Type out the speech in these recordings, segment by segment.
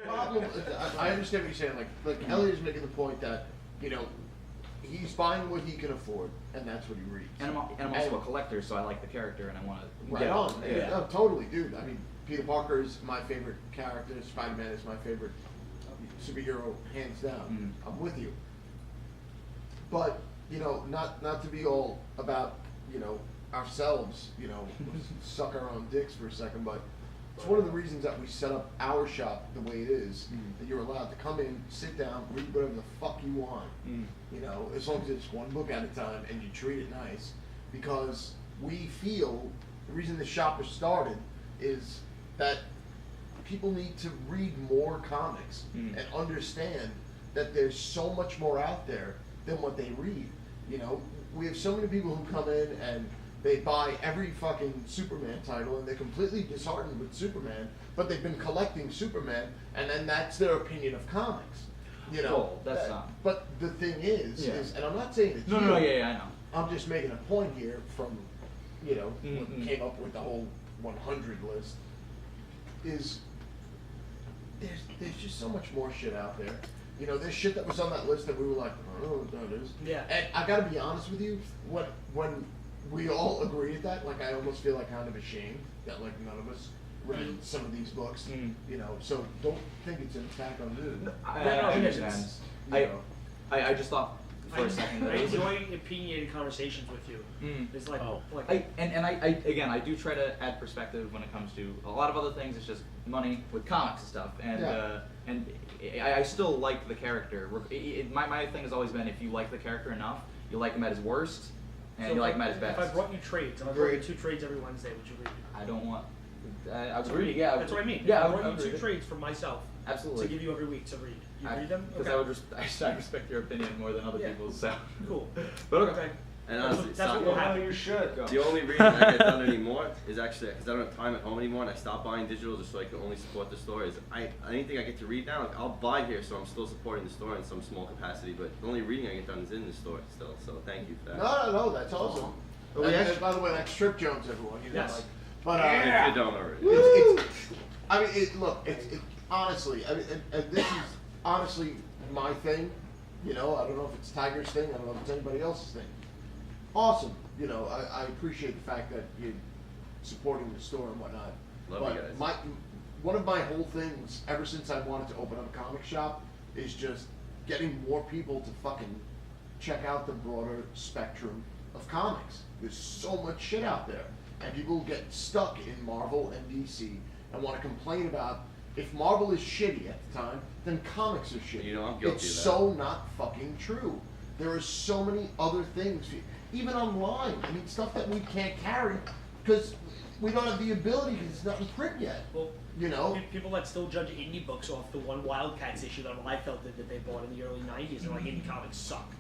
Problem, I understand what you're saying. Like Elliot is making the point that, you know, he's buying what he can afford, and that's what he reads. And I'm also a collector, so I like the character, and I want to Right get on. Yeah. No, totally, dude. I mean, Peter Parker is my favorite character. Spider-Man is my favorite superhero, hands down. I'm with you. But, you know, not to be all about, you know, ourselves, you know, suck our own dicks for a second, but it's one of the reasons that we set up our shop the way it is, that you're allowed to come in, sit down, read whatever the fuck you want, you know, as long as it's one book at a time and you treat it nice, because we feel the reason the shop was started is that people need to read more comics and understand that there's so much more out there than what they read. You know, we have so many people who come in and they buy every fucking Superman title and they're completely disheartened with Superman, but they've been collecting Superman, and then that's their opinion of comics. You know, Well, that's not. But the thing is, and I'm not saying it's No, I know. I'm just making a point here from, you know, what came up with the whole 100 list, is there's just so much more shit out there. You know, there's shit that was on that list that we were like, I don't know what that is. Yeah. And I gotta be honest with you, when we all agree at that, like I almost feel like kind of ashamed that like none of us read some of these books. You know, so don't think it's an attack on you. I No, understand. You know. I just thought for a second that I it was enjoy opinionated conversations with you. It's like, I do try to add perspective when it comes to a lot of other things. It's just money with comics and stuff, and I still like the character. My thing has always been, if you like the character enough, you like him at his worst, and so you like him at his if best. I brought you trades, and I brought you 2 trades every Wednesday, would you read? I don't want. I would read. Yeah, That's what I mean. Yeah, if I brought you 2 trades from myself. Absolutely. To give you every week to read. You read them? Because I respect your opinion more than other people's. So. Cool. But okay. And honestly, that's what will happen. You should. The only reason I get done anymore is actually because I don't have time at home anymore, and I stopped buying digital just so I can only support the store. Is anything I get to read now, like, I'll buy here, so I'm still supporting the store in some small capacity. But the only reading I get done is in the store still. So thank you for that. No, that's awesome. And by the way, that's Strip Jones, everyone. You know, Yes. like, but If you don't already. I mean, it's honestly, I mean, and this is honestly my thing. You know, I don't know if it's Tiger's thing. I don't know if it's anybody else's thing. Awesome. You know, I appreciate the fact that you're supporting the store and whatnot. Love you guys. One of my whole things, ever since I wanted to open up a comic shop, is just getting more people to fucking check out the broader spectrum of comics. There's so much shit out there. And people get stuck in Marvel and DC and want to complain about, if Marvel is shitty at the time, then comics are shitty. You know, I'm guilty It's of that. so not fucking true. There are so many other things, even online. I mean, stuff that we can't carry because we don't have the ability because it's not in print yet. Well, you know, people that still judge indie books off the one Wildcats issue that Liefeld did that they bought in the early 90s and like indie comics suck.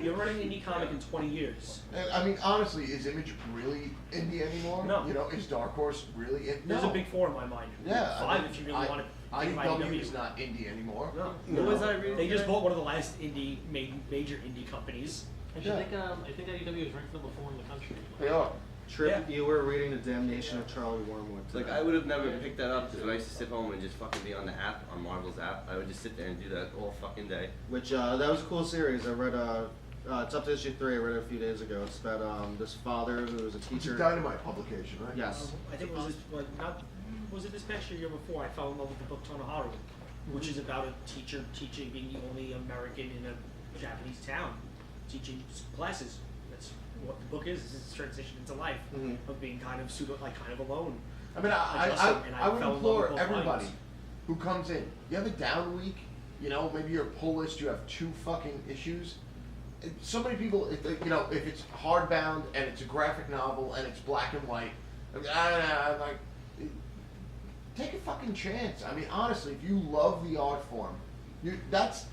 You're running an indie comic in 20 years. And, I mean, honestly, is Image really indie anymore? No. You know, is Dark Horse really indie? There's a big 4 in my mind. Yeah. 5 if you really want to. IDW is not indie anymore. No. What was I reading? They just bought one of the last major indie companies. I think IDW is ranked number 4 in the country. They are. Trip, you were reading The Damnation of Charlie Wormwood today. Like, I would have never picked that up because when I used to sit home and just fucking be on the app, on Marvel's app, I would just sit there and do that all fucking day. Which, that was a cool series. I read, it's up to issue 3, I read it a few days ago. It's about, this father who was a It's teacher. a Dynamite publication, right? Yes. I think it was was it this past year before I fell in love with the book Tonoharu, which is about a teacher teaching, being the only American in a Japanese town, teaching classes. That's what the book is. It's a transition into life of being kind of alone. I mean, I would implore everybody who comes in, you have a down week, you know, maybe you're pull list, you have 2 fucking issues. So many people, if it's hardbound and it's a graphic novel and it's black and white, I'm like, take a fucking chance. I mean, honestly, if you love the art form, that's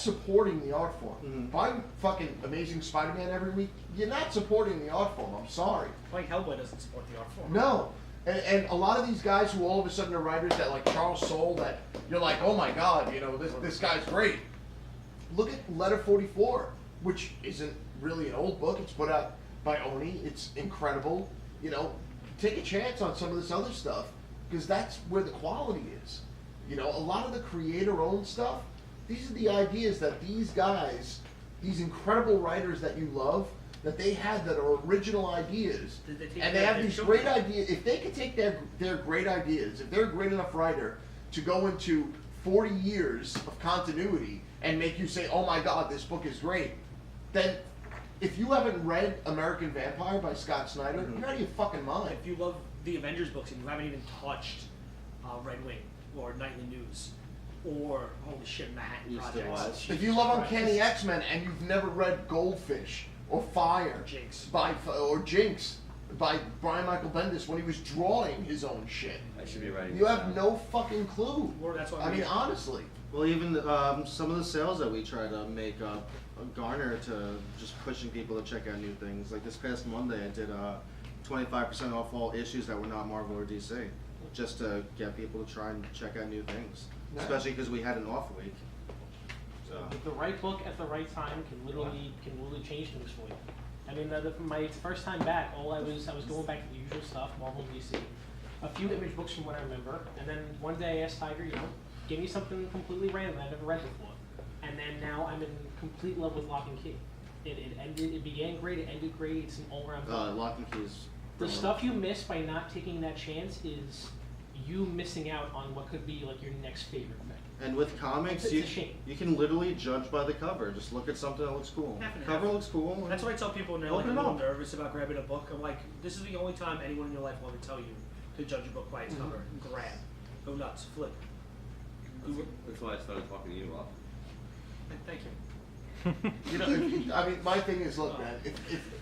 supporting the art form. Buy fucking Amazing Spider-Man every week, you're not supporting the art form. I'm sorry. Like Hellboy doesn't support the art form. No. And a lot of these guys who all of a sudden are writers that like Charles Soule, that you're like, oh my god, you know, this guy's great. Look at Letter 44, which isn't really an old book. It's put out by Oni. It's incredible. You know, take a chance on some of this other stuff because that's where the quality is. You know, a lot of the creator-owned stuff, these are the ideas that these guys, these incredible writers that you love, that they had that are original ideas, Did they take and they that have these picture? great ideas. If they could take their great ideas, if they're a great enough writer to go into 40 years of continuity and make you say, oh my God, this book is great, then if you haven't read American Vampire by Scott Snyder, you're out of your fucking mind. If you love the Avengers books and you haven't even touched Red Wing or Nightly News or holy shit Manhattan Used to Projects, watch. If you love Uncanny X-Men and you've never read Goldfish or Fire Jinx. or Jinx by Brian Michael Bendis when he was drawing his own shit, I should be writing. you this have down. no fucking clue. Or that's why I mean, honestly. Well, even some of the sales that we try to make garner to just pushing people to check out new things. Like this past Monday, I did 25% off all issues that were not Marvel or DC, just to get people to try and check out new things. Yeah. Especially because we had an off week. So. The right book at the right time can literally change things for you. I mean, my first time back, I was going back to the usual stuff, Marvel and DC, a few Image books from what I remember, and then one day I asked Tiger, give me something completely random I've never read before, and then now I'm in complete love with Lock and Key. It began great, it ended great. It's an all-around book. Lock and Keys. The stuff you miss by not taking that chance is you missing out on what could be like your next favorite thing. And with comics, It's a shame. you can literally judge by the cover. Just look at something that looks cool. Half and Cover half. looks cool. That's what I tell people when they're like a Open it little up. nervous about grabbing a book. I'm like, this is the only time anyone in your life will ever tell you to judge a book by its cover. Grab. Go nuts. Flip. That's why I started talking to you a lot. Thank you. You know, I mean, my thing is, look, man.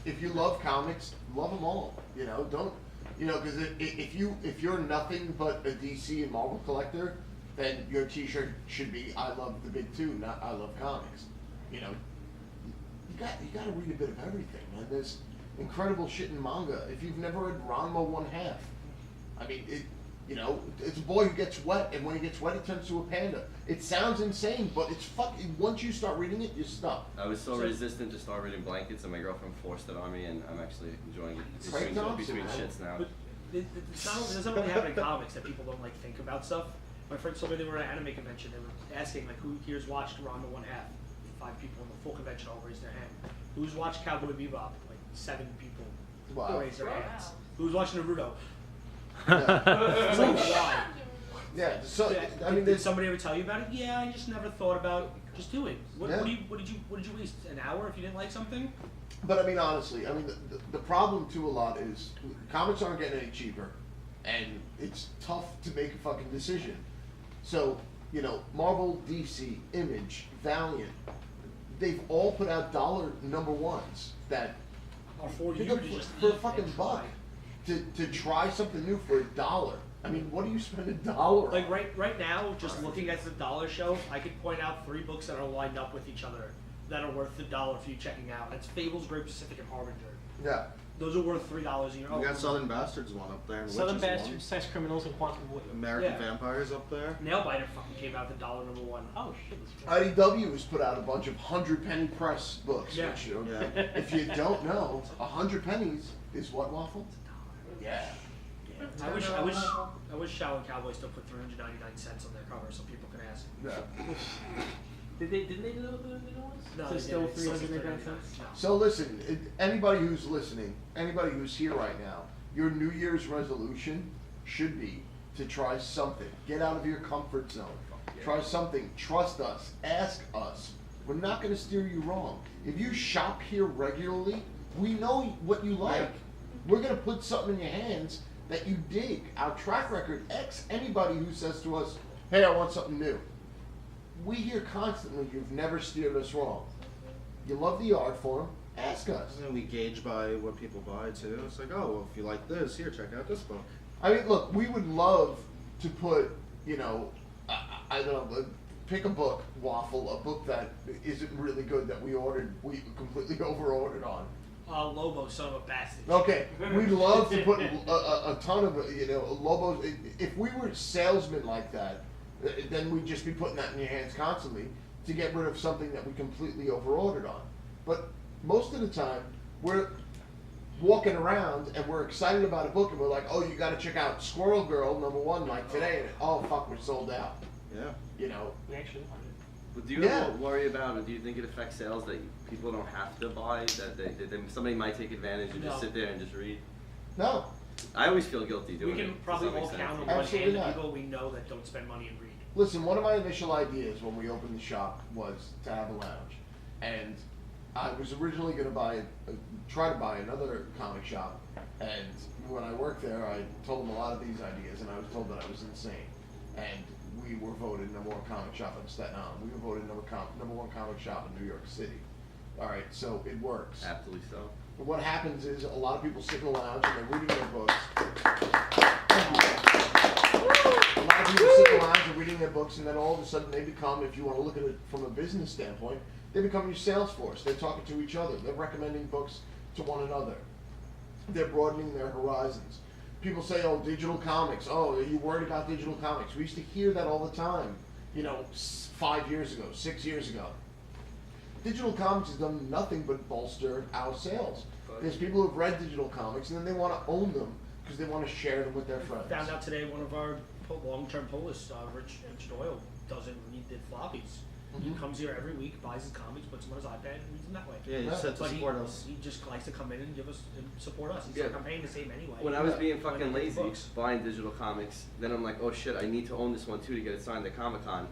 If you love comics, love them all. You know, don't. You know, because if you're nothing but a DC and Marvel collector, then your T-shirt should be "I love the big two," not "I love comics." You know, you got to read a bit of everything, man. There's incredible shit in manga. If you've never read Ranma 1/2, I mean, you know, it's a boy who gets wet, and when he gets wet, he turns to a panda. It sounds insane, but it's fucking. Once you start reading it, you're stuck. I was so resistant to start reading blankets, and my girlfriend forced it on me, and I'm actually enjoying it It's Frank Thompson, between man. shits now. But it doesn't really happen in comics that people don't like think about stuff. My friends told me they were at an anime convention. They were asking like, who here's watched Ranma 1/2? 5 people in the full convention all raised their hand. Who's watched Cowboy Bebop? Like 7 people Wow. raised their hands. Who's watched Naruto? Yeah. It's like, why? Yeah. So I mean, did there's somebody ever tell you about it? Yeah, I just never thought about just do it. What Yeah. did you waste an hour if you didn't like something? But I mean, honestly, I mean, the problem too a lot is comics aren't getting any cheaper, and it's tough to make a fucking decision. So, you know, Marvel, DC, Image, Valiant, they've all put out dollar number ones that Or for pick you up to just for a eat fucking and buck try. to try something new for $1. I mean, what do you spend $1 on? Like right now, just looking at the dollar shelf, I could point out 3 books that are lined up with each other that are worth $1 for you checking out. That's Fables, Great Pacific, and Harbinger. Yeah. Those are worth $3 a year. We got Southern Bastards one up there. And Southern Witches one. Bastards, Sex Criminals, and Quantum Wood. American Yeah. Vampires up there. Nailbiter fucking came out the dollar number 1. Oh shit, that's right. IDW has put out a bunch of 100-penny press books. Yeah. Which, Yeah. if you don't know, 100 pennies is what, Waffle? Yeah. I wish Shaolin Cowboy still put 399 cents on their cover so people can ask. Yeah. Didn't they do the new ones? No, So they still didn't. It's still 399 $399. cents? No. So listen, anybody who's listening, anybody who's here right now, your New Year's resolution should be to try something. Get out of your comfort zone. Try something. Trust us. Ask us. We're not going to steer you wrong. If you shop here regularly, we know what you like. We're going to put something in your hands that you dig. Our track record, X anybody who says to us, hey, I want something new. We hear constantly you've never steered us wrong. You love the art form, ask us. And we gauge by what people buy too. It's like, oh, well, if you like this, here, check out this book. I mean, look, we would love to put, you know, I don't know, pick a book, Waffle, a book that isn't really good that we completely over-ordered on. Lobo, son of a bastard. Okay, we'd love to put a ton of, you know, Lobos. If we were salesmen like that, then we'd just be putting that in your hands constantly to get rid of something that we completely over-ordered on. But most of the time, we're walking around and we're excited about a book and we're like, oh, you got to check out Squirrel Girl #1 like today, and oh fuck, we're sold out. Yeah. You know, We actually want it. But do you Yeah. ever worry about, or do you think it affects sales that people don't have to buy, that somebody might take advantage and just No. sit there and just read? no. I always feel guilty We doing it. can to probably some all extent. count on one Absolutely hand the not. people we know that don't spend money and read. Listen, one of my initial ideas when we opened the shop was to have a lounge, and I was originally going to try to buy another comic shop, and when I worked there, I told them a lot of these ideas, and I was told that I was insane. And we were voted number one comic shop in Staten Island. We were voted number one comic shop in New York City. All right, so it works. Aptly so. But what happens is a lot of people sit in the lounge and they're reading their books. A lot of people sit in the lounge and reading their books, and then all of a sudden they become, if you want to look at it from a business standpoint, they become your sales force. They're talking to each other. They're recommending books to one another. They're broadening their horizons. People say, oh, digital comics. Oh, are you worried about digital comics? We used to hear that all the time, 5 years ago, 6 years ago. Digital comics has done nothing but bolster our sales. There's people who've read digital comics and then they want to own them because they want to share them with their friends. Found out today one of our long-term pollists, Rich Doyle, doesn't read the floppies. He Mhm. comes here every week, buys his comics, puts them on his iPad, and reads them that way. Yeah, you Yeah. said to But support us. he just likes to come in and give us and support us. He's Yeah. like, I'm paying the same anyway. When I was Yeah. being Why fucking not get lazy, books? buying digital comics, then I'm like, oh shit, I need to own this one too to get it signed at Comic-Con.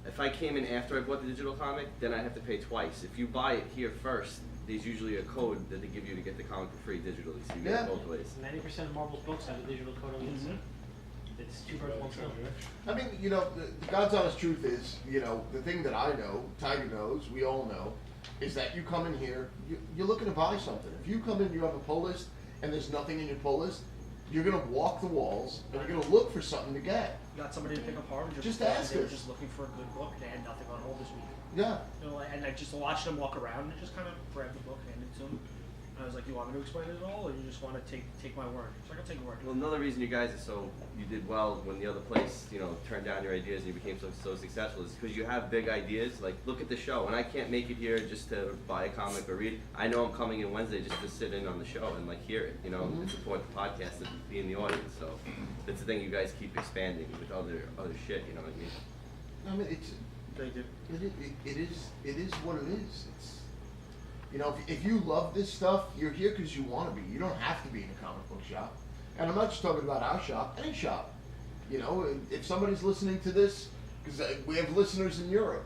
If I came in after I bought the digital comic, then I have to pay twice. If you buy it here first, there's usually a code that they give you to get the comic for free digitally, so you get Yeah. it both ways. 90% of Marvel's books have a digital code on the inside. It's two birds, one stone. I mean, the God's honest truth is, the thing that I know, Tiger knows, we all know, is that you come in here, you're looking to buy something. If you come in, you have a pull list, and there's nothing in your pull list, you're going to walk the walls, and you're going to look for something to get. Got somebody to pick up Harbinger. Just before, ask They were us. just looking for a good book. They had nothing on hold this week. Yeah. And I just watched them walk around and just kind of grabbed the book, handed it to them. I was like, you want me to explain it at all, or you just want to take my word? It's like, I'll take your word. Well, another reason you guys you did well when the other place, turned down your ideas and you became so successful is because you have big ideas. Like, look at the show, and I can't make it here just to buy a comic or read it. I know I'm coming in Wednesday just to sit in on the show and hear it, and support the podcast and be in the audience. So that's the thing, you guys keep expanding with other shit. You know what I mean? I mean, Thank you. it is what it is. If you love this stuff, you're here because you want to be. You don't have to be in a comic book shop. And I'm not just talking about our shop, any shop. If somebody's listening to this, because we have listeners in Europe,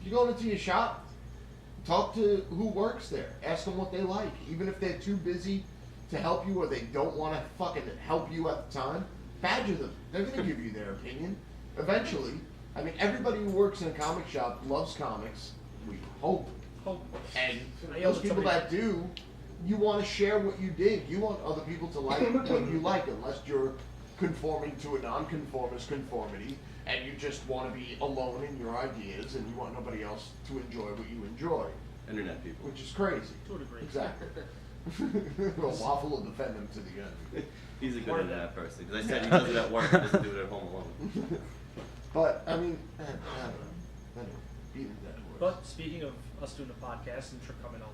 if you go into your shop, talk to who works there. Ask them what they like. Even if they're too busy to help you or they don't want to fucking help you at the time, badger them. They're going to give you their opinion. Eventually. I mean, everybody who works in a comic shop loves comics, we hope. And those people that do, you want to share what you dig. You want other people to like what you like, unless you're conforming to a non-conformist conformity, and you just want to be alone in your ideas, and you want nobody else to enjoy what you enjoy, Internet people. which is crazy. To a degree. Exactly. Well, Waffle will defend him to the end. He's a good internet person because I said he does it at work, he doesn't do it at home alone. But, I mean, I don't know. Anyway, beating that horse. But speaking of us doing a podcast and Trip coming on,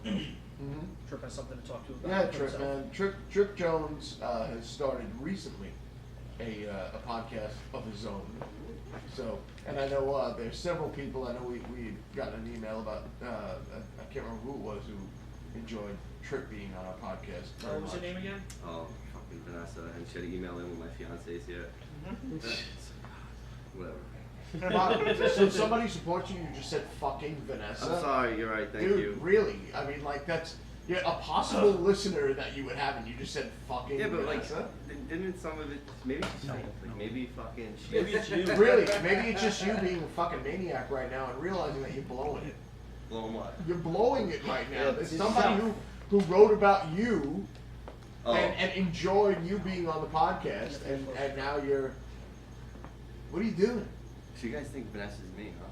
Mhm. Trip has something to talk to you about. Yeah, for Trip, himself. man. Trip Jones has started recently a podcast of his own. So, and I know there's several people. I know we got an email about I can't remember who it was who enjoyed Trip being on our podcast. very What was your much. name again? Oh, fucking Vanessa, and she had to email in when my fiance's here. Whatever. Wow, so somebody supports you. You just said fucking Vanessa. I'm sorry, you're right, thank Dude, you. really? I mean, that's a possible listener that you would have, and you just said fucking Yeah, but Vanessa. didn't some of it, maybe it's fake, maybe fucking Maybe it's you. Really? Maybe it's just you being a fucking maniac right now and realizing that you're blowing it. blow 'em what? You're blowing it right now. Yeah, There's it's somebody who wrote about you Oh, and enjoyed you being on the podcast, and now you're. What are you doing? so you guys think Vanessa's me, huh?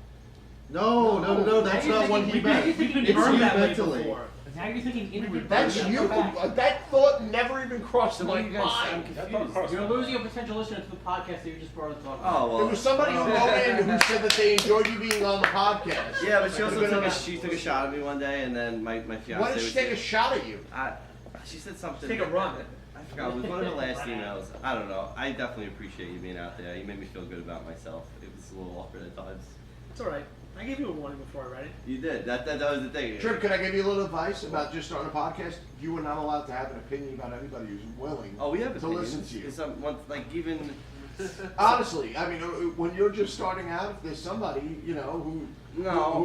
No, that's not what he meant. You've been It's burned you that way mentally. before. Now you're thinking inward. That's burn, you. go back. That thought never even crossed So my you guys, I'm mind. confused. You're losing a potential listener to the podcast that you just brought to talk about. Oh, well. There was somebody who wrote in who said that they enjoyed you being on the podcast. Yeah, but she also Could've been took a shot at me one day, and then my fiance Why did she was take a shot at you? she said something. Take a run. I forgot, it was one of the last emails. I don't know. I definitely appreciate you being out there. You made me feel good about myself. It was a little awkward at times. It's alright. I gave you a warning before I read it. You did. That was the thing. Trip, can I give you a little advice about just starting a podcast? You are not allowed to have an opinion about anybody who's willing Oh, we have to opinions. listen to you. It's like even. Honestly, I mean, when you're just starting out, if there's somebody, you know, who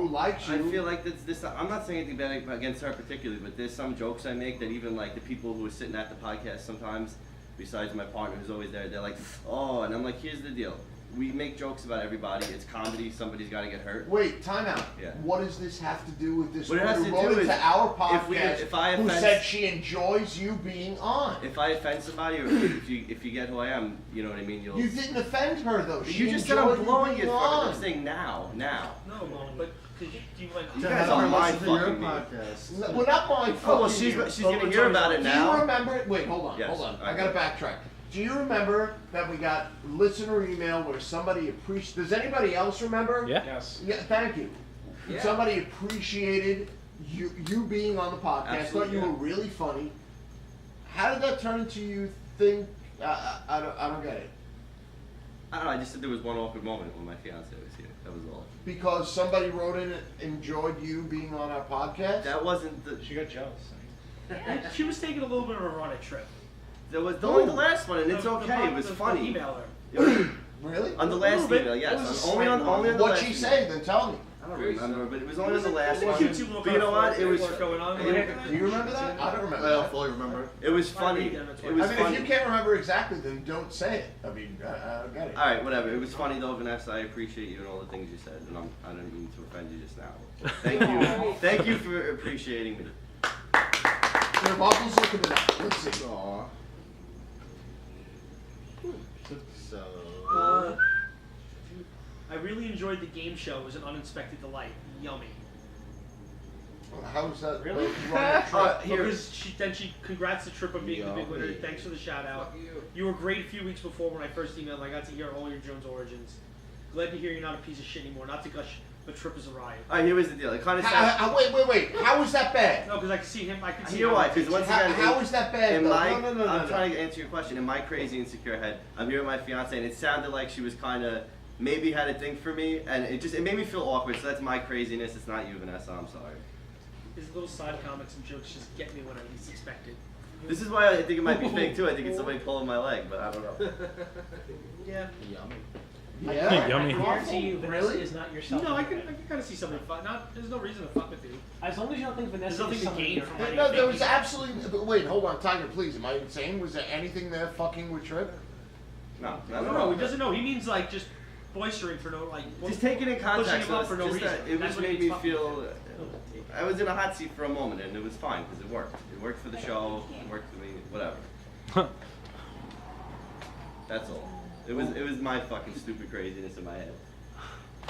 likes you. I feel like this. I'm not saying anything bad against her particularly, but there's some jokes I make that even like the people who are sitting at the podcast sometimes, besides my partner who's always there, they're like, oh, and I'm like, here's the deal. We make jokes about everybody. It's comedy. Somebody's got to get hurt. Wait, time out. Yeah. What does this have to do with this What it woman has who to wrote do into is our if podcast I who offend- said she enjoys you being on? If I offend somebody, or if you get who I am, you know what I mean. You didn't offend her though. She You just said enjoyed I'm blowing you it being for her. on. I'm saying now. No, but because you went. You To guys have are her mind listen to your fucking me. podcast. No, well, not mine. Oh well, fucking you. she's gonna hear about it Do now. you remember? Wait, hold on, Yes. hold on. I Alright. gotta backtrack. Do you remember that we got listener email where somebody appreciated? Does anybody else remember? Yeah. Yes. Yeah. Thank you. Yeah. Somebody appreciated you being on the podcast. Absolutely, Thought you yeah. were really funny. How did that turn into you think? I don't get it. I don't know. I just said there was one awkward moment when my fiance was here. That was all. Because somebody wrote in and enjoyed you being on our podcast. That wasn't the. She got jealous. She was taking a little bit of a run at Trip. That was only the last one, and it's okay. It was funny. Email her. Really? On the A last little bit. email, It yes. was a Only on the What'd last she email. say? Then tell me. I don't remember, but it was only on the last It was one. a cute little But you know what? It was. work going on. Do you remember that? I don't remember I don't that. fully remember. It was funny. Yeah, that's It right. was I mean, funny. if you can't remember exactly, then don't say it. I mean, I don't get it. All right, whatever. It was funny though, Vanessa. I appreciate you and all the things you said, and I didn't mean to offend you just now. Thank you. Thank you for appreciating me. Your muscles looking it up. Let's see. Aw. So. I really enjoyed the game show. It was an unexpected delight. Yummy. How's that? Really? Here. Because she congrats to Trip on being the big winner. Yummy. Thanks for the shout out. You were great a few weeks before when I first emailed. And I got to hear all your Jones origins. Glad to hear you're not a piece of shit anymore. Not to gush, but Trip is a riot. All right, here was the deal. It kind of sounds. Wait. How is that bad? No, because I can see him. I can see. Hear how why? it Because takes once you. again, How is that bad? in though? my, No. I'm trying to answer your question. In my crazy insecure head, I'm here with my fiance, and it sounded like she was kind of maybe had a thing for me, and it made me feel awkward. So that's my craziness. It's not you, Vanessa. I'm sorry. His little side comments and jokes just get me when I least expect it. This is why I think it might be fake too. I think it's somebody pulling my leg, but I don't know. Yeah. Yummy. Yeah. Yummy. I guarantee you, Vanessa Really? is not yourself. No, I can kind of see something fun. There's no reason to fuck with you. As long as you don't think Vanessa There's nothing is to somebody gain you're from friends it. No, there was absolutely. But wait, hold on, Tiger, please. Am I insane? Was there anything there fucking with Trip? No, No, he doesn't know. He means like just boistering for no like. Just take it in pushing context. him up for no just reason. that it That's just what made he me gets feel. I was in a hot seat for a moment, and it was fine because it worked. It worked for the show. It worked for me. Whatever. That's all. It was my fucking stupid craziness in my head.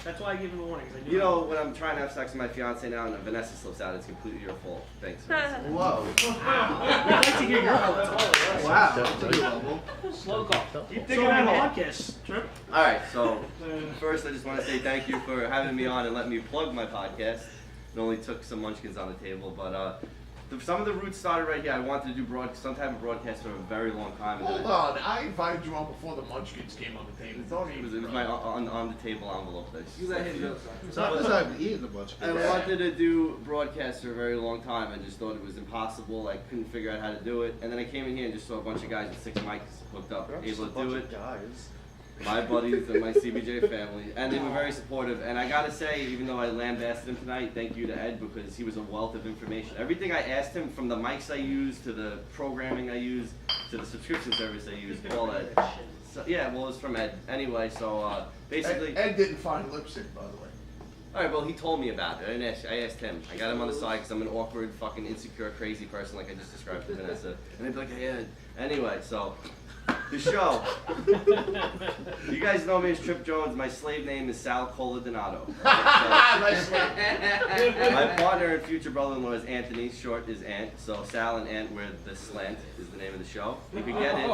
That's why I gave him a warning. 'Cause I knew You know, when I'm trying to have sex with my fiance now and Vanessa slips out, it's completely your fault. Thanks, Vanessa. Whoa. I'd like to hear your thoughts. Wow. That's a new level. Slow call. Keep thinking about podcast, Trip. All right, so first I just want to say thank you for having me on and letting me plug my podcast. It only took some munchkins on the table, but some of the roots started right here. I wanted to do some type of broadcast for a very long time. And Hold then on, I invited you on before the Munchkins came on the table. Don't it was even. my on the table envelope. You let him know. It's not because I've eaten a bunch I of wanted to do broadcast for a very long time. I just thought it was impossible. I couldn't figure out how to do it. And then I came in here and just saw a bunch of guys with 6 mics hooked up, able to do it. Guys. My buddies and my CBJ family, and they were very supportive. And I gotta say, even though I lambasted him tonight, thank you to Ed because he was a wealth of information. Everything I asked him, from the mics I use to the programming I use to the subscription service I use, all that. So, yeah, well, it's from Ed. Anyway, so basically. Ed didn't find lipstick, by the way. All right, well, he told me about it. I asked him. I got him on the side because I'm an awkward, fucking insecure, crazy person like I just described to Vanessa. And they'd be like, hey, Ed. Anyway, so. The show. You guys know me as Trip Jones. My slave name is Sal Coladonato. My partner and future brother-in-law is Anthony. Short is Ant. So Sal and Ant, we're The Slant is the name of the show. You can get it.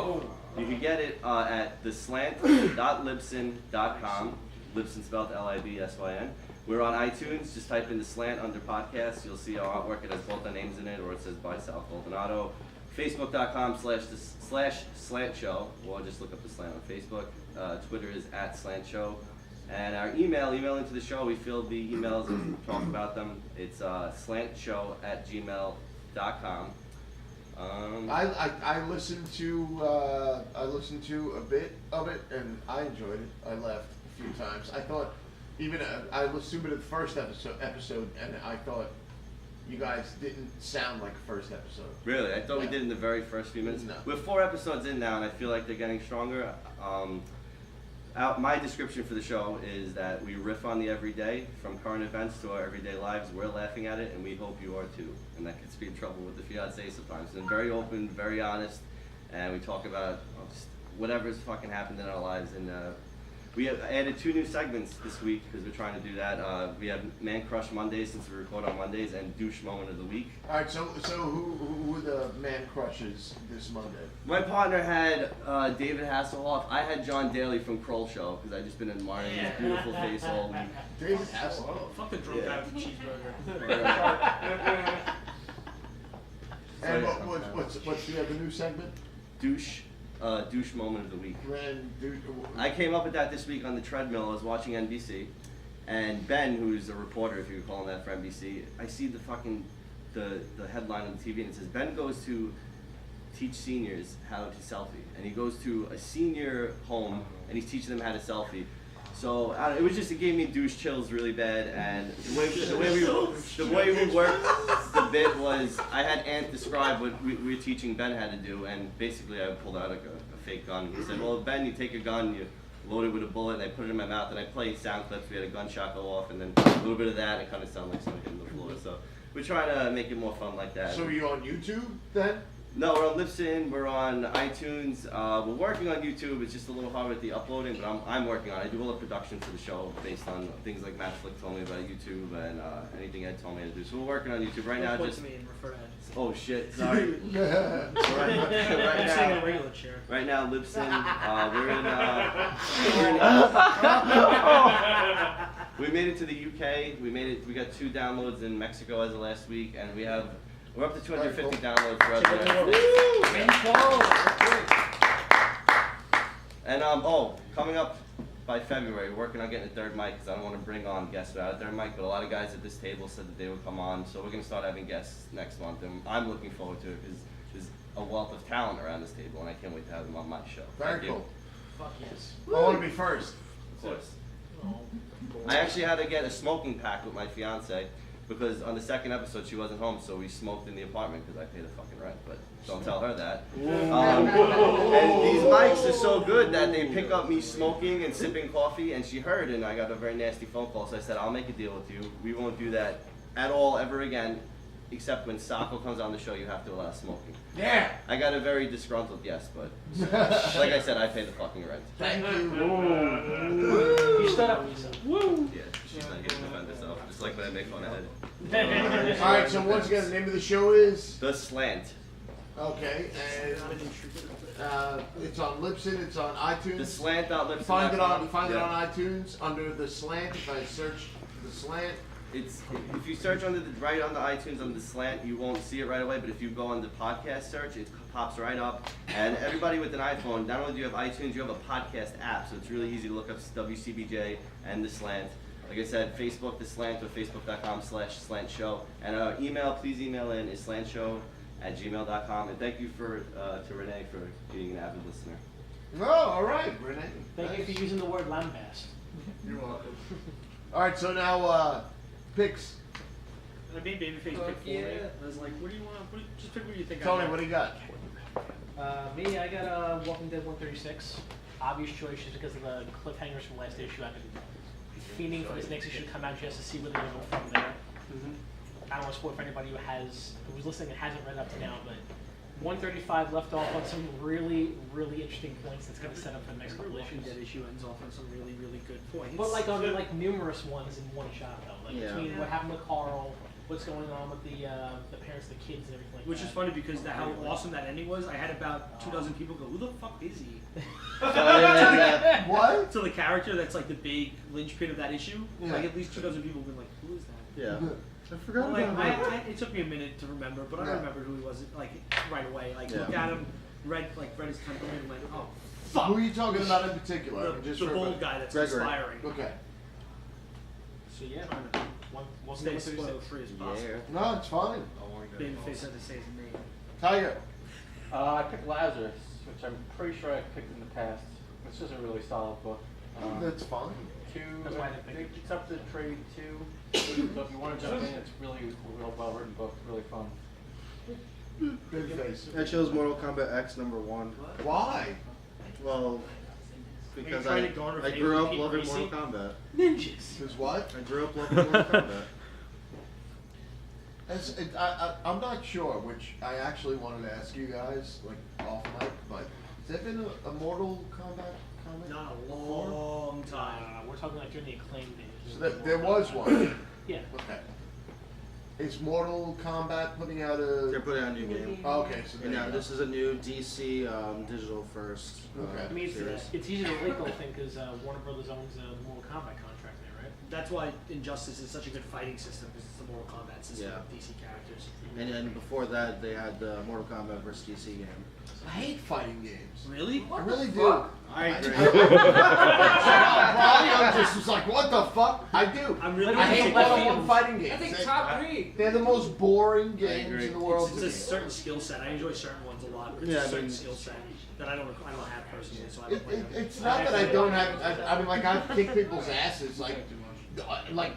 You can get it at theslant.libsyn.com. Libsyn spelled Libsyn. We're on iTunes. Just type in The Slant under podcasts. You'll see our artwork. It has both our names in it, or it says by Sal Coladonato. Facebook.com/slant show, or just look up the Slant on Facebook. Twitter is @SlantShow. And our email into the show, we field the emails and talk about them. It's slantshow@gmail.com. I listened to a bit of it and I enjoyed it. I laughed a few times. I thought I listened to the first episode and I thought you guys didn't sound like the first episode. Really? I thought we did in the very first few minutes. No. We're 4 episodes in now, and I feel like they're getting stronger. My description for the show is that we riff on the everyday, from current events to our everyday lives. We're laughing at it, and we hope you are too. And that gets me in trouble with the fiancé sometimes. And very open, very honest, and we talk about just whatever's fucking happened in our lives. And we have added 2 new segments this week because we're trying to do that. We have Man Crush Mondays, since we record on Mondays, and Douche Moment of the Week. All right, so who were the man crushes this Monday? My partner had David Hasselhoff. I had John Daly from Kroll Show because I've just been admiring his beautiful face all week. David Hasselhoff. Fuck the drunk guy with the cheeseburger. And what's the other new segment? Douche Moment of the Week. Dude, I came up with that this week on the treadmill. I was watching NBC, and Ben, who's a reporter, if you could call him that for NBC, I see the headline on the TV, and it says Ben goes to teach seniors how to selfie, and he goes to a senior home and he's teaching them how to selfie. So it gave me douche chills really bad, and the way we worked the bit was I had Ant describe what we were teaching Ben how to do, and basically I pulled out a fake gun. He said, "Well, Ben, you take a gun, you load it with a bullet, and I put it in my mouth, and I play sound clips. We had a gunshot go off, and then a little bit of that, and it kind of sounded like someone hitting the floor." So we're trying to make it more fun like that. So are you on YouTube then? No, we're on Libsyn, we're on iTunes. We're working on YouTube. It's just a little hard with the uploading, but I'm working on it. I do all the production for the show based on things like Matt Flick told me about YouTube and anything Ed told me to do. So we're working on YouTube right now. Point to me and refer to Ed. Oh shit, sorry. I'm sitting in a regular chair. Right now, Libsyn, we made it to the UK. We got 2 downloads in Mexico as of last week, and we're up to 250 downloads throughout the United States. And coming up by February, we're working on getting a 3rd mic because I don't want to bring on guests without a 3rd mic, but a lot of guys at this table said that they would come on, so we're going to start having guests next month, and I'm looking forward to it because there's a wealth of talent around this table, and I can't wait to have them on my show. Very Thank you. cool. Fuck yes. I want to be first. Of course. Oh. I actually had to get a smoking pack with my fiance because on the 2nd episode she wasn't home, so we smoked in the apartment because I pay the fucking rent. But don't tell her that. And these mics are so good that they pick up me smoking and sipping coffee, and she heard, and I got a very nasty phone call. So I said, "I'll make a deal with you. We won't do that at all ever again, except when Sacco comes on the show. You have to allow smoking." Yeah. I got a very disgruntled yes, but like I said, I pay the fucking rent. Thank you. You stood up for yourself. Woo! Yeah, she's not getting to defend herself. Just like when I make fun of Ed. All right. So once again, the name of the show is The Slant. okay, and it's on Libsyn. It's on iTunes. The Slant.libsyn.com. Find it on iTunes under The Slant. If I search The Slant. It's if you search on the iTunes on The Slant, you won't see it right away. But if you go on the podcast search, it pops right up. And everybody with an iPhone, not only do you have iTunes, you have a podcast app, so it's really easy to look up WCBJ and The Slant. Like I said, Facebook The Slant or Facebook.com/SlantShow. And our email, please email in, is slantshow@gmail.com. And thank you to Renee for being an avid listener. Oh, all right, Renee. Thank you for using the word lambast. You're welcome. All right, so now picks. I made Babyface pick for me. I was like, what do you want? Just pick what you think. Tony, what do you got? Me, I got Walking Dead 136. Obvious choice just because of the cliffhangers from last issue. I've been fiending for this next issue to come out just to see where they're going to go from there. I don't want to spoil for anybody who was listening and hasn't read up to now, but 135 left off on some really, really interesting points that's going to set up for the next couple Walking issues. Dead issue ends off on some really, really good points. But like on numerous ones in one shot though, like between what happened with Carl, what's going on with the parents, the kids, and everything like Which that. is funny because how awesome that ending was. I had about 2,000 people go, "Who the fuck is he?" What? To the character that's like the big linchpin of that issue. Yeah. Like at least 2,000 people have been like, "Who is that?" Yeah. I forgot Like, about that. it took me a minute to remember, but I Yeah. remembered who he was like right away. Like Yeah. looked at him, read his temperament, and went, oh fuck. Who are you talking about in particular? The bold guy that's Gregory. inspiring. Okay. So yeah, one Stay thing spoiler free as possible. Yeah. No, it's fine. Babyface had to say his name. Tiger. I picked Lazarus, which I'm pretty sure I've picked in the past. It's just a really solid book. That's fine. That's why I didn't pick it. It's up to trade 2. So if you want to jump in, it's really a real well written book, really fun. Big face. I chose Mortal Kombat X #1. Why? Well, because trying to garner I favor grew with up Pete loving Racy? Mortal Kombat. Ninjas. Because what? I grew up loving Mortal Kombat. I'm not sure, which I actually wanted to ask you guys, like off mic, but has there been a Mortal Kombat comic? Not a long time. We're talking like during the Acclaim days. So there was one. Yeah. Okay. Is Mortal Kombat putting out They're a? putting out a new game. Oh, okay, so there And you now go. this is a new DC digital first Okay. I mean, series. it's easy to relate, though, I think, because Warner Brothers owns the Mortal Kombat contract there, right? That's why Injustice is such a good fighting system, because it's the Mortal Kombat system Yeah. of DC characters. And then before that, they had the Mortal Kombat vs. DC game. I hate fighting games. Really? I really do. I agree. I just was like, what the fuck? I do. I'm really I hate left one-on-one field. fighting games. I think They- top 3. They're the most boring games agree. in the world. It's to a me. certain skill set. I enjoy certain ones a lot, but it's Yeah, a I certain mean- skill set that I don't have personally, so I don't play them. It's not that I don't have. I mean, like I kick people's asses, like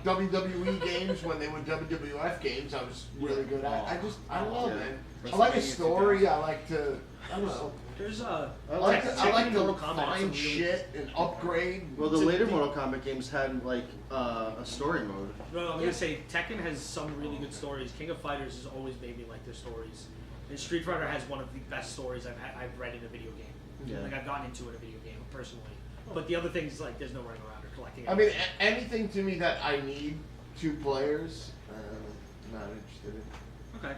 WWE games when they were WWF games. I was really good at. I don't know, Yeah. man. I like a story. I like to. I don't know. There's I like Tekken to Mortal Kombat has some find really- shit and upgrade. Well, the to later the- Mortal Kombat games had like a story mode. No, I'm gonna say Tekken has some really good stories. King of Fighters has always made me like their stories. And Street Fighter has one of the best stories I've read in a video game. Yeah. Like I've gotten into in a video game personally. But the other things like there's no running around or collecting. I mean, anything to me that I need 2 players, not interested in. okay.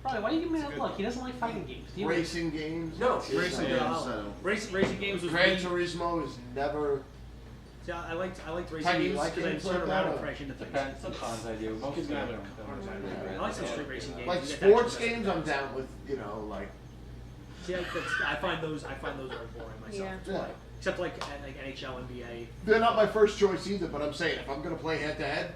Probably, why do you give me that look? He doesn't like fighting games. Do you? Racing games. No. Racing Yeah. games, I don't. Racing games was Gran really, Turismo is never. see, I liked racing How do you games like because I games turn like around that, and or- crash into things. Depends. Sometimes I do. Most of the time I don't. I like some street racing games. Like You get sports that games, I'm down with. Like. See, I find those are boring myself. Yeah. to play. Except like NHL, NBA. They're not my first choice either, but I'm saying if I'm gonna play head to head,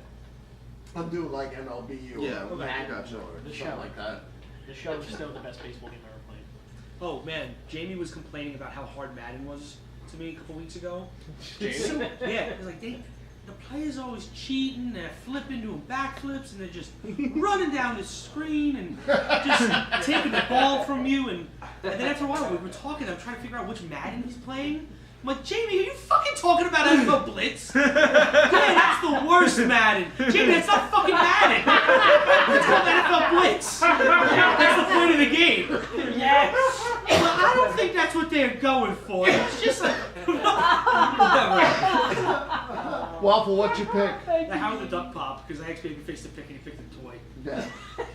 I'm doing like MLB or Yeah, okay, Madden gotcha. or The something show. like that. The show is still the best baseball game ever played. Oh man, Jamie was complaining about how hard Madden was to me a couple weeks ago. Yeah, he's like the players are always cheating, they're flipping, doing backflips, and they're just running down the screen and just taking the ball from you. And then after a while, we were talking. I'm trying to figure out which Madden he's playing. I'm like, Jamie, are you fucking talking about NFL Blitz? Yeah, that's the worst Madden. Jamie, that's not fucking Madden. It's called NFL Blitz. That's the point of the game. Yes! Well, I don't think that's what they're going for. It's just like, whatever. Waffle, what you pick? The Howard the Duck Pop, because I asked Babyface to pick and he picked a toy. Yeah,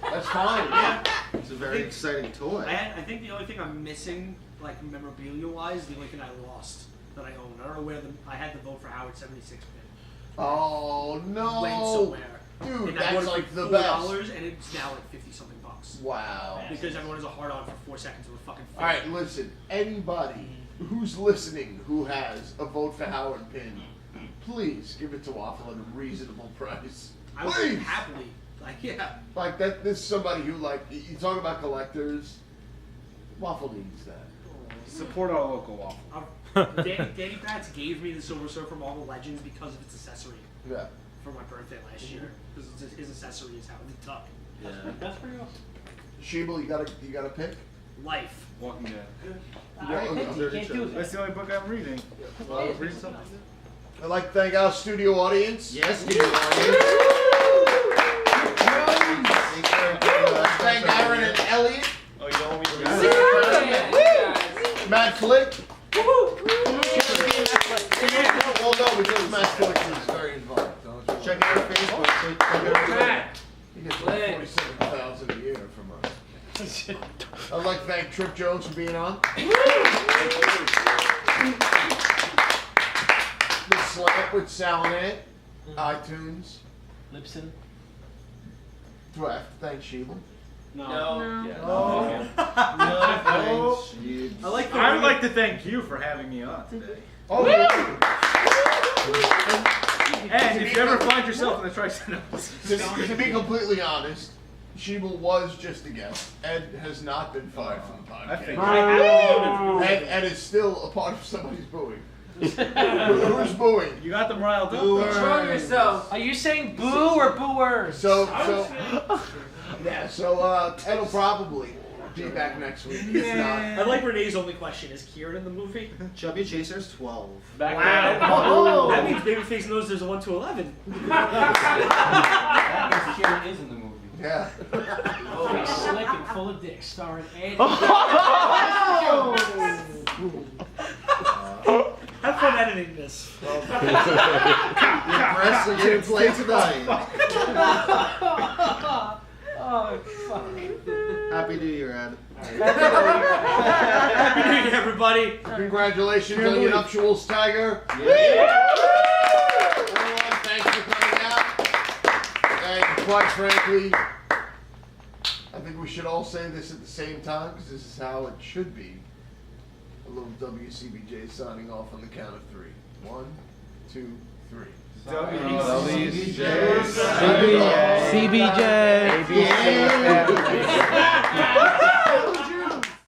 that's fine. Yeah. It's a very exciting toy. I think the only thing I'm missing, like memorabilia-wise, the only thing I lost that I own. I don't know where I had the vote for Howard 76 pin. Oh no. Went somewhere. Dude, and I that's bought it like for the $4, best. and it's now like 50-something bucks. Wow. Because everyone has a hard on for 4 seconds with a fucking All right, listen. Anybody who's listening who has a vote for Howard pin, please give it to Waffle at a reasonable price. I would Please. happily, like, yeah. Like that. This is somebody who you talk about collectors. Waffle needs that. Support our local waffle. Danny Bratz gave me the Silver Surfer Marvel Legends because of its accessory Yeah. for my birthday last year. Because his accessory is Howard the Duck. Yeah. That's pretty awesome. Sheeble, you got a pick? Life. Walking Dead. I picked it, you can't do That's it. the only book I'm reading. Well, read something. I'd like to thank our studio audience. Yes, Thank Aaron and Elliot. Oh, you don't want me to Matt Flick. Well, no, because Matt Flick is very involved. Check out our Facebook. Check out our Matt. He gets like 47,000 a year from us. I'd like to thank Trip Jones for being on. The Slant with Sal and Ed, iTunes, Lipson. Draft. Thanks, Sheila. No. Yeah, Oh. I like the I would like to thank you for having me on today. Oh, And if you ever find yourself in the Tri-Cities, to be completely honest, Sheba was just a guest. Ed has not been fired from the I think podcast. Ed is still a part of somebody's booing. Who's booing? you got them riled up. Control yourself. Are you saying boo or booers? So Ed will probably be back next week. If not, I like Renee's only question. Is Kieran in the movie? Chubby Chaser's 12. Back Wow. That means Babyface knows there's a 1 to 11. That means Kieran is in the movie. yeah. Oh, slick and full of dicks, starring Ed. Have fun editing this. The rest of your play tonight. Oh, fuck. Happy New Year, Ed. Happy New Year, everybody. Congratulations on your nuptials, Tiger. Everyone, thanks for coming out. And quite frankly, I think we should all say this at the same time because this is how it should be. A little WCBJ signing off on the count of 3. 1, 2, 3. CBJ.